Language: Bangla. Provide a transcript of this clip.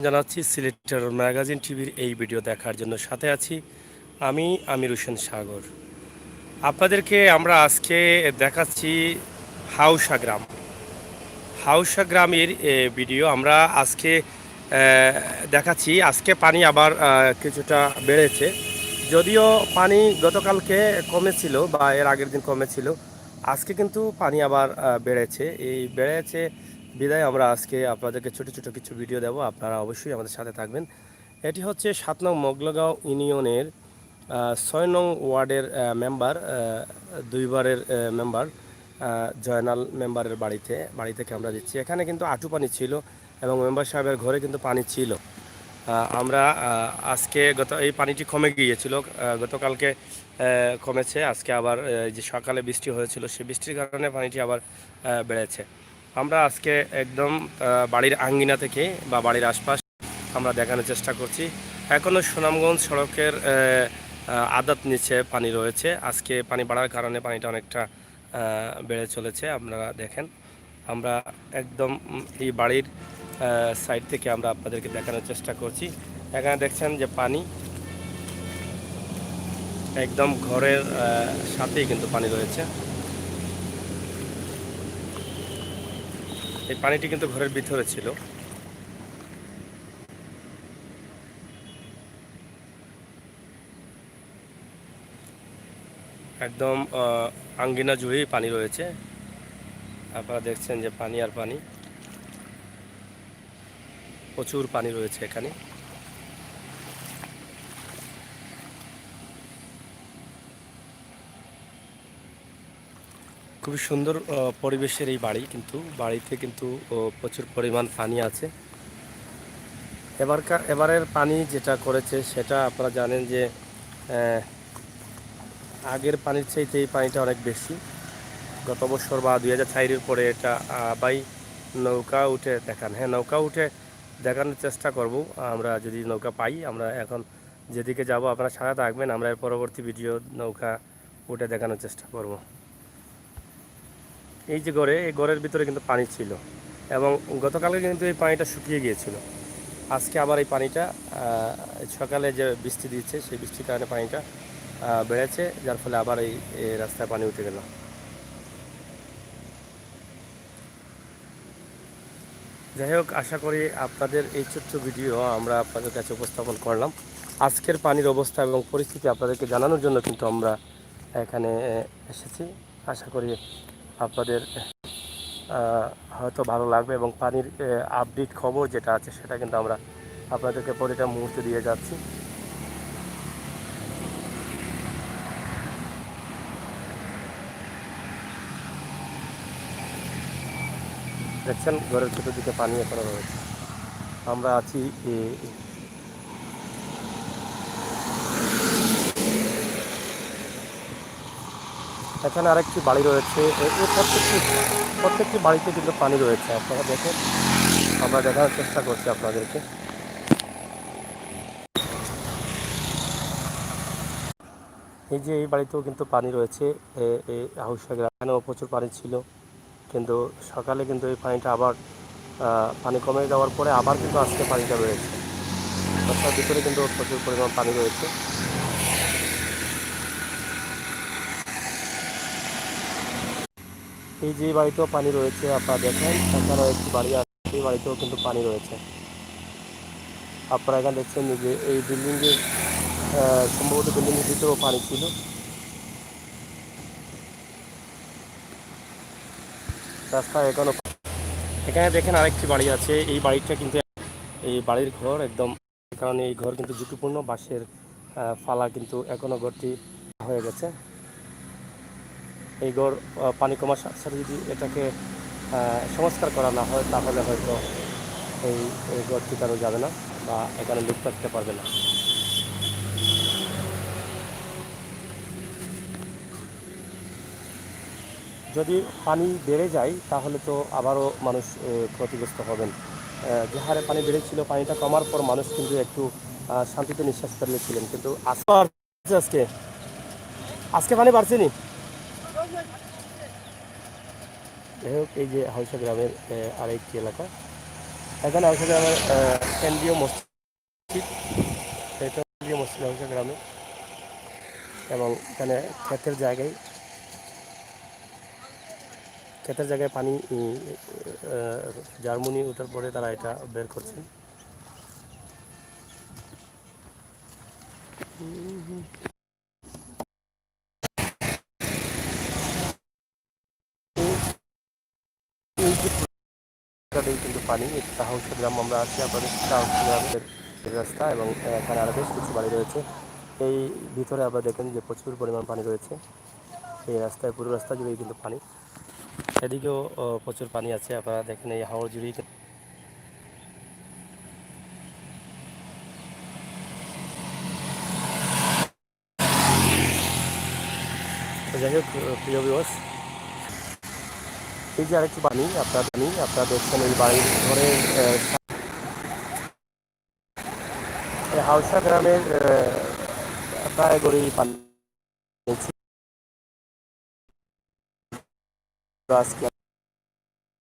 জানাচ্ছি সিলেক্টর ম্যাগাজিন টিভির এই ভিডিও দেখার জন্য। সাথে আছি আমি আমির হোসেন সাগর। আপনাদেরকে আমরা আজকে দেখাচ্ছি হাউসা গ্রাম। হাউসা গ্রামের ভিডিও আমরা আজকে দেখাচ্ছি। আজকে পানি আবার কিছুটা বেড়েছে, যদিও পানি গতকালকে কমেছিল বা এর আগের দিন কমেছিল। আজকে কিন্তু পানি আবার বেড়েছে। এই বেড়েছে বিদায় আমরা আজকে আপনাদেরকে ছোটো ছোটো কিছু ভিডিও দেব, আপনারা অবশ্যই আমাদের সাথে থাকবেন। এটি হচ্ছে 7 নং মোগলগাঁও ইউনিয়নের 6 নং ওয়ার্ডের মেম্বার, 2বারের মেম্বার জয়নাল মেম্বারের বাড়ি থেকে আমরা দিচ্ছি। এখানে কিন্তু আঁটু পানি ছিল এবং মেম্বার সাহেবের ঘরে কিন্তু পানি ছিল। আমরা আজকে এই পানিটি কমে গিয়েছিল, গতকালকে কমেছে। আজকে আবার যে সকালে বৃষ্টি হয়েছিল, সেই বৃষ্টির কারণে পানিটি আবার বেড়েছে। আমরা আজকে একদম বাড়ির আঙ্গিনা থেকে বা বাড়ির আশপাশ আমরা দেখানোর চেষ্টা করছি। এখনও সুনামগঞ্জ সড়কের আদাত নিচে পানি রয়েছে। আজকে পানি বাড়ার কারণে পানিটা অনেকটা বেড়ে চলেছে। আপনারা দেখেন, আমরা একদম এই বাড়ির সাইড থেকে আমরা আপনাদেরকে দেখানোর চেষ্টা করছি। এখানে দেখছেন যে পানি একদম ঘরের সাথেই কিন্তু পানি রয়েছে। এই পানিটি কিন্তু ঘরের ভিতরে ছিল। একদম আঙ্গিনা জুড়েই পানি রয়েছে। আপনারা দেখছেন যে পানি আর পানি, প্রচুর পানি রয়েছে এখানে। খুবই সুন্দর পরিবেশের এই বাড়ি, কিন্তু বাড়িতে কিন্তু প্রচুর পরিমাণ পানি আছে। এবারের পানি যেটা করেছে সেটা আপনারা জানেন যে আগের পানির চাইতে এই পানিটা অনেক বেশি। গত বছর বা 2004-এর পরে এটা বাই নৌকা উঠে দেখান। হ্যাঁ, নৌকা উঠে দেখানোর চেষ্টা করব। আমরা যদি নৌকা পাই, আমরা এখন যেদিকে যাব আপনারা সাথে থাকবেন। আমরা এর পরবর্তী ভিডিও নৌকা উঠে দেখানোর চেষ্টা করব। এই যে এই ঘরের ভিতরে কিন্তু পানি ছিল এবং গতকালকে কিন্তু এই পানিটা শুকিয়ে গিয়েছিল। আজকে আবার এই পানিটা সকালে যে বৃষ্টি দিচ্ছে, সেই বৃষ্টির কারণে পানিটা বেড়েছে, যার ফলে আবার এই রাস্তায় পানি উঠে গেল। যাই হোক, আশা করি আপনাদের এই ছোট্ট ভিডিও আমরা আপনাদের কাছে উপস্থাপন করলাম। আজকের পানির অবস্থা এবং পরিস্থিতি আপনাদেরকে জানানোর জন্য কিন্তু আমরা এখানে এসেছি। আশা করি আপনাদের হয়তো ভালো লাগবে এবং পানির আপডেট খবর যেটা আছে সেটা কিন্তু আমরা আপনাদেরকে প্রতিটা মুহূর্তে দিয়ে যাচ্ছি। দেখছেন ঘরের চতুর্দিকে পানি এখনো রয়েছে। আমরা আছি এখানে আরেকটি বাড়ি রয়েছে। এই প্রত্যেকটি বাড়িতে কিন্তু পানি রয়েছে। আপনারা দেখেন, আমরা দেখার চেষ্টা করছি আপনাদেরকে। এই যে এই বাড়িতেও কিন্তু পানি রয়েছে। এই হাউসা গ্রামেও প্রচুর পানি ছিল, কিন্তু সকালে কিন্তু এই পানিটা আবার পানি কমে যাওয়ার পরে আবার কিন্তু আজকে পানিটা বেড়েছে। রাস্তার ভিতরে কিন্তু প্রচুর পরিমাণ পানি রয়েছে। এই যে বাড়িতেও পানি রয়েছে, আপনারা দেখেন। এছাড়াও একটি বাড়ি আছে, এই বাড়িতেও কিন্তু পানি রয়েছে। আপনারা এখানে দেখছেন যে এই বিল্ডিংয়ের সম্ভবত বিল্ডিংয়ের ভিতরেও পানি ছিল। রাস্তায় এখানে দেখেন আরেকটি বাড়ি আছে। এই বাড়িটা কিন্তু এই বাড়ির ঘর একদম, কারণ এই ঘর কিন্তু ঝুঁকিপূর্ণ। বাঁশের ফালা কিন্তু এখনও ঘরটি হয়ে গেছে। এই ঘর পানি কমার সাথে সাথে যদি এটাকে সংস্কার করা না হয়, তাহলে হয়তো এই ঘর ঠিকানো যাবে না বা এখানে লোক থাকতে পারবে না। যদি পানি বেড়ে যায় তাহলে তো আবারও মানুষ ক্ষতিগ্রস্ত হবেন। যে হারে পানি বেড়েছিল, পানিটা কমার পর মানুষ কিন্তু একটু শান্তিতে নিঃশ্বাস ফেলেছিলেন, কিন্তু আজকে আজকে পানি বাড়ছে নি। যাই হোক, এই যে হাউসা গ্রামের আরেকটি এলাকা। এখানে হাউসা গ্রামের কেন্দ্রীয় মসজিদ, এটা কেন্দ্রীয় মসজিদ হাউসা গ্রামে। এবং এখানে ক্ষেতের জায়গায় পানি জার্মনি ওঠার পরে তারা এটা বের করছেন। কিন্তু পানি, এটা হাউসা গ্রাম আমরা আছি আপনাদের হাউসা গ্রামের রাস্তা, এবং এখানে আরও বেশ কিছু বাড়ি রয়েছে। এই ভিতরে আপনারা দেখেন যে প্রচুর পরিমাণ পানি রয়েছে এই রাস্তায়, পুরো রাস্তা জুড়েই কিন্তু পানি। এদিকেও প্রচুর পানি আছে, আপনারা দেখেন এই হাওড় জুড়েই। যাই হোক প্রিয় ভিউয়ার্স, এই যে আরেকটু পানি আপনারা দেখছেন এই বাড়ির ঘরের হাউসা গ্রামের প্রায় গড়েই পানি আজকে